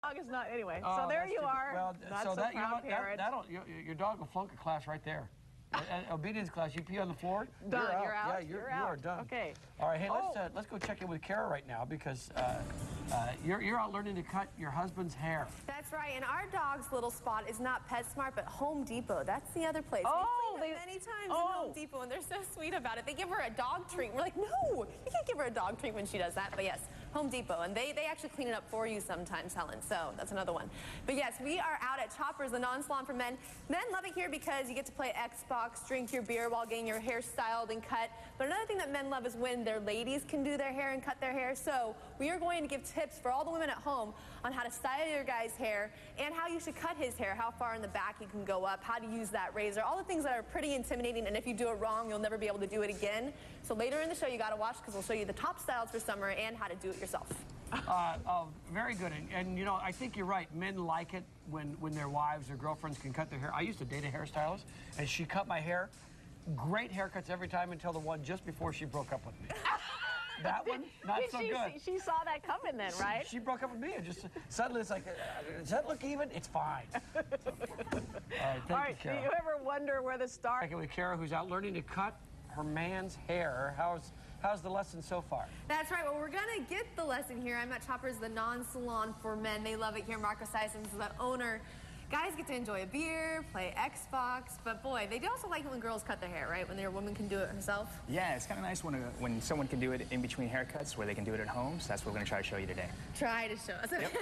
dog is not, anyway. Oh, so there you stupid. are. Well, not so so that, proud parent. Your dog will flunk a class right there. Obedience class, you pee on the floor, done. You're out. Yeah, you're you out. are done. Okay. All right, hey, let's go check in with Kara right now because you're out learning to cut your husband's hair. That's right, and our dog's little spot is not PetSmart, but Home Depot. That's the other place. Oh, We've many times in Home Depot, and they're so sweet about it. They give her a dog treat. We're like, no, you can't give her a dog treat when she does that. But yes, Home Depot, and they actually clean it up for you sometimes, Helen. So that's another one. But yes, we are out at Chopperz, the non-salon for men. Men love it here because you get to play Xbox, drink your beer while getting your hair styled and cut. But another thing that men love is when their ladies can do their hair and cut their hair. So we are going to give tips for all the women at home on how to style your guy's hair and how you should cut his hair, how far in the back you can go up, how to use that razor, all the things that are pretty intimidating, and if you do it wrong, you'll never be able to do it again. So later in the show, you got to watch because we'll show you the top styles for summer and how to do it yourself. Very good. And you know, I think you're right. Men like it when their wives or girlfriends can cut their hair. I used to date a hairstylist, and she cut my hair. Great haircuts every time until the one just before she broke up with me. That one, not so good. She saw that coming then, right? She broke up with me, and just suddenly it's like, does that look even? It's fine. So, all right, thank you, Kara. Do you ever wonder where to start? Checking with Kara, who's out learning to cut her man's hair. How's the lesson so far? That's right. Well, we're going to get the lesson here. I'm at Chopperz, the non-salon for men. They love it here. Marcos Sisons is the owner. Guys get to enjoy a beer, play Xbox, but boy, they do also like it when girls cut their hair, right? When their woman can do it herself. Yeah, it's kind of nice when someone can do it in between haircuts where they can do it at home, so that's what we're going to try to show you today. Try to show us. Yep.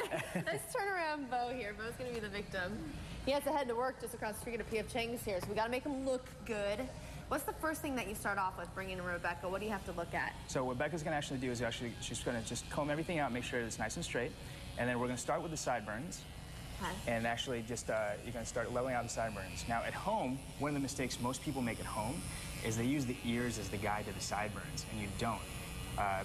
Let's turn around Bo here. Bo's going to be the victim. He has to head to work just across the street at P.F. Chang's here, so we got to make him look good. What's the first thing that you start off with bringing in Rebecca? What do you have to look at? So what Rebecca's going to actually do is she's going to just comb everything out, make sure it's nice and straight, and then we're going to start with the sideburns. And actually just, you're going to start leveling out the sideburns. Now, at home, one of the mistakes most people make at home is they use the ears as the guide to the sideburns, and you don't.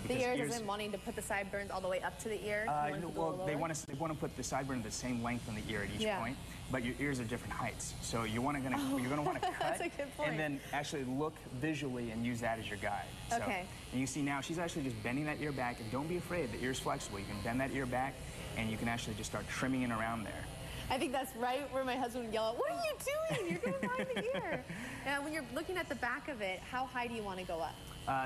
The ears isn't wanting to put the sideburns all the way up to the ear? Well, they want to put the sideburn the same length on the ear at each point, but your ears are different heights. So you're going to want to cut That's a good point. and then actually look visually and use that as your guide. Okay. And you see now she's actually just bending that ear back, and don't be afraid, the ear's flexible. You can bend that ear back, and you can actually just start trimming it around there. I think that's right where my husband would yell out, "What are you doing? You're going behind the ear." Now, when you're looking at the back of it, how high do you want to go up?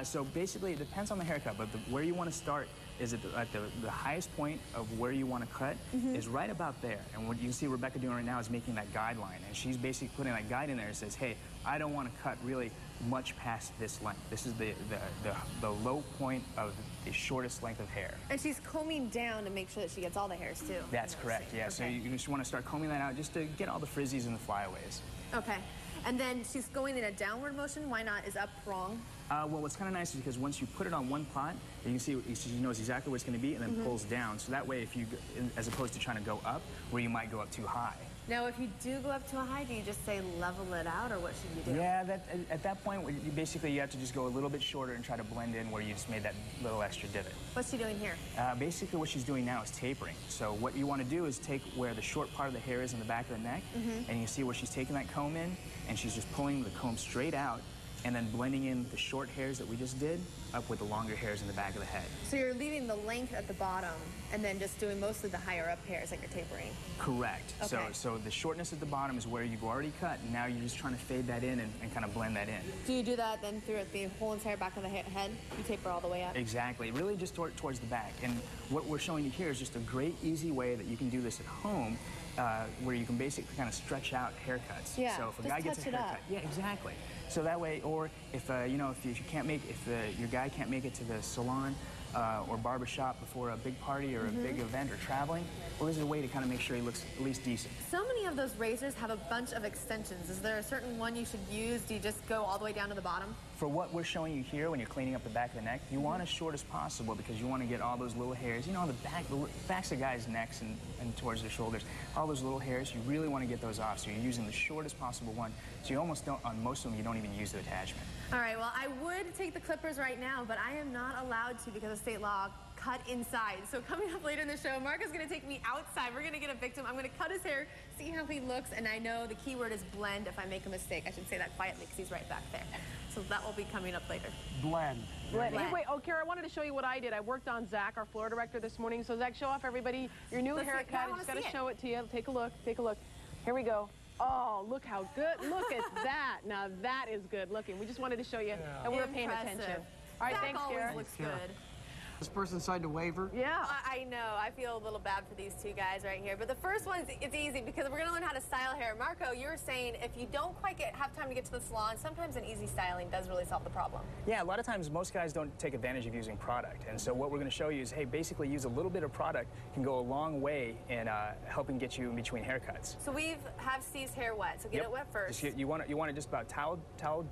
So basically, it depends on the haircut, but where you want to start is at the highest point of where you want to cut is right about there. And what you see Rebecca doing right now is making that guideline, and she's basically putting that guide in there and says, hey, I don't want to cut really much past this length. This is the low point of the shortest length of hair. And she's combing down to make sure that she gets all the hairs, too. That's correct, yeah. Okay. So you just want to start combing that out just to get all the frizzies and the flyaways. Okay. And then she's going in a downward motion. Why not? Is up wrong? Well, what's kind of nice is because once you put it on one pot, you can see she knows exactly where it's going to be and then pulls down. So that way, if you, as opposed to trying to go up, where you might go up too high. Now, if you do go up too high, do you just say level it out, or what should you do? Yeah, at that point, you have to just go a little bit shorter and try to blend in where you just made that little extra divot. What's she doing here? Basically, what she's doing now is tapering. So what you want to do is take where the short part of the hair is in the back of the neck, and you see where she's taking that comb in, and she's just pulling the comb straight out, and then blending in the short hairs that we just did up with the longer hairs in the back of the head. So you're leaving the length at the bottom and then just doing mostly the higher up hairs that you're tapering? Correct. Okay. So the shortness at the bottom is where you've already cut, and now you're just trying to fade that in and kind of blend that in. Do you do that then through the whole entire back of the head? You taper all the way up? Exactly. Really just towards the back. And what we're showing you here is just a great, easy way that you can do this at home, where you can basically kind of stretch out haircuts. Yeah, so if a guy gets a haircut, yeah, exactly. So that way, or if your guy can't make it to the salon or barber shop before a big party or a big event or traveling, well, this is a way to kind of make sure he looks at least decent. So many of those razors have a bunch of extensions. Is there a certain one you should use? Do you just go all the way down to the bottom? For what we're showing you here, when you're cleaning up the back of the neck, you want as short as possible because you want to get all those little hairs, you know, the backs of guys' necks and towards their shoulders, all those little hairs, you really want to get those off. So you're using the shortest possible one. So you almost don't, on most of them, you don't even use the attachment. All right, well, I would take the clippers right now, but I am not allowed to because of state law. cut inside. So coming up later in the show, Marco's going to take me outside. We're going to get a victim. I'm going to cut his hair, see how he looks, and I know the key word is blend. If I make a mistake, I should say that quietly because he's right back there. So that will be coming up later. Blend. Hey, wait, oh, Kara, I wanted to show you what I did. I worked on Zach, our floor director, this morning. So, Zach, show off everybody your new haircut. I just got to show it to you. Take a look. Take a look. Here we go. Oh, look how good. Look at that. Now, that is good looking. We just wanted to show you that we were paying attention. All right, Zach thanks, always Kara. looks good. This person signed a waiver. Yeah. I know. I feel a little bad for these two guys right here. But the first one, it's easy because we're going to learn how to style hair. Marco, you were saying if you don't quite have time to get to the salon, sometimes an easy styling does really solve the problem. Yeah, a lot of times most guys don't take advantage of using product. And so what we're going to show you is, hey, basically use a little bit of product can go a long way in helping get you in between haircuts. So we have Steve's hair wet, so get it wet first. Just you want it just about towel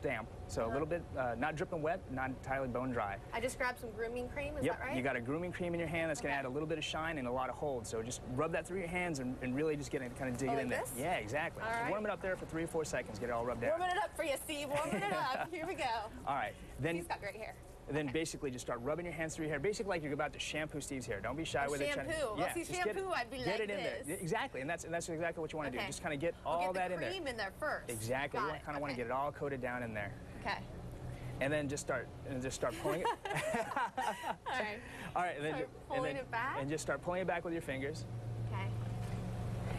damp, so a little bit, not dripping wet, not entirely bone dry. I just grabbed some grooming cream, is that right? You got a grooming cream in your hand that's going to add a little bit of shine and a lot of hold. So just rub that through your hands and really just get it, kind of dig it in there. Yeah, exactly. All right. Warm it up there for 3 or 4 seconds. Get it all rubbed out. Warming it up for you, Steve. Warming it up. Here we go. All right. Then He's got great hair. Then basically just start rubbing your hands through your hair, basically like you're about to shampoo Steve's hair. Don't be shy with it. Shampoo. Well, see, shampoo, I'd be like Get it in there. Exactly, and that's exactly what you want to do. Just kind of get all that in there. Get the cream in there first. Exactly. You kind of want to get it all coated down in there. Okay. And then just start pulling it. All right. And then pulling it back. And just start pulling it back with your fingers. Okay.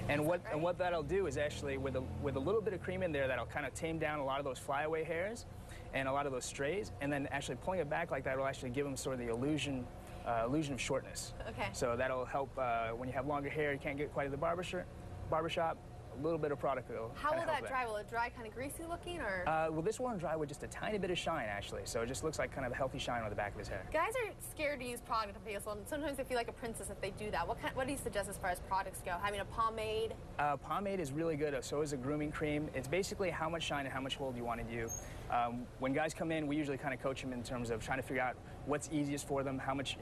And what that'll do is actually with a little bit of cream in there, that'll kind of tame down a lot of those flyaway hairs and a lot of those strays. And then actually pulling it back like that will actually give them sort of the illusion of shortness. Okay. So that'll help when you have longer hair, you can't get quite to the barbershop. A little bit of product will How will that dry? Will it dry kind of greasy looking, or? Well, this will dry with just a tiny bit of shine, actually. So it just looks like kind of a healthy shine on the back of his hair. Guys are scared to use product on facial, and sometimes they feel like a princess if they do that. What do you suggest as far as products go? Having a pomade? Pomade is really good. So is a grooming cream. It's basically how much shine and how much hold you want to do. When guys come in, we usually kind of coach them in terms of trying to figure out what's easiest for them, how much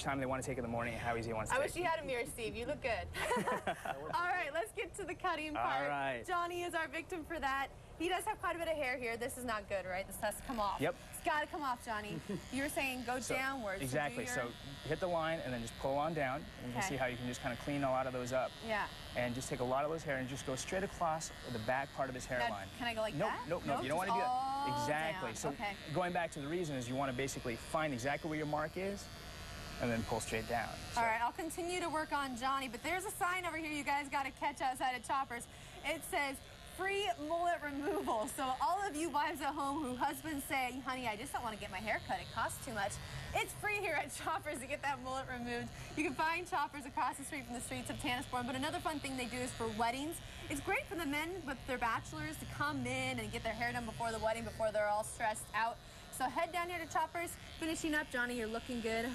time they want to take in the morning, and how easy they want to take. I wish you had a mirror, Steve. You look good. All right, let's get to the cutting part. All right. Johnny is our victim for that. He does have quite a bit of hair here. This is not good, right? This has to come off. Yep. It's got to come off, Johnny. You were saying go downwards. Exactly. So hit the line and then just pull on down. And you can see how you can just kind of clean a lot of those up. Yeah. And just take a lot of those hair and just go straight across the back part of his hairline. Can I go like that? Nope. You don't want to do that. Exactly. Down. So going back to the reason is you want to basically find exactly where your mark is and then pull straight down. So. All right, I'll continue to work on Johnny, but there's a sign over here you guys got to catch outside of Chopperz. It says, free mullet removal. So all of you wives at home who husbands say, honey, I just don't want to get my hair cut. It costs too much. It's free here at Chopperz to get that mullet removed. You can find Chopperz across the street from the streets of Tanasbourne. But another fun thing they do is for weddings. It's great for the men with their bachelors to come in and get their hair done before the wedding, before they're all stressed out. So head down here to Chopperz. Finishing up, Johnny, you're looking good.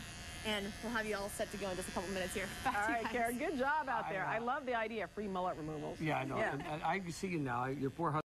And we'll have you all set to go in just a couple minutes here. All right, Kara, good job out there. I love the idea of free mullet removals. Yeah, I know. Yeah. And I see you now. Your poor husband.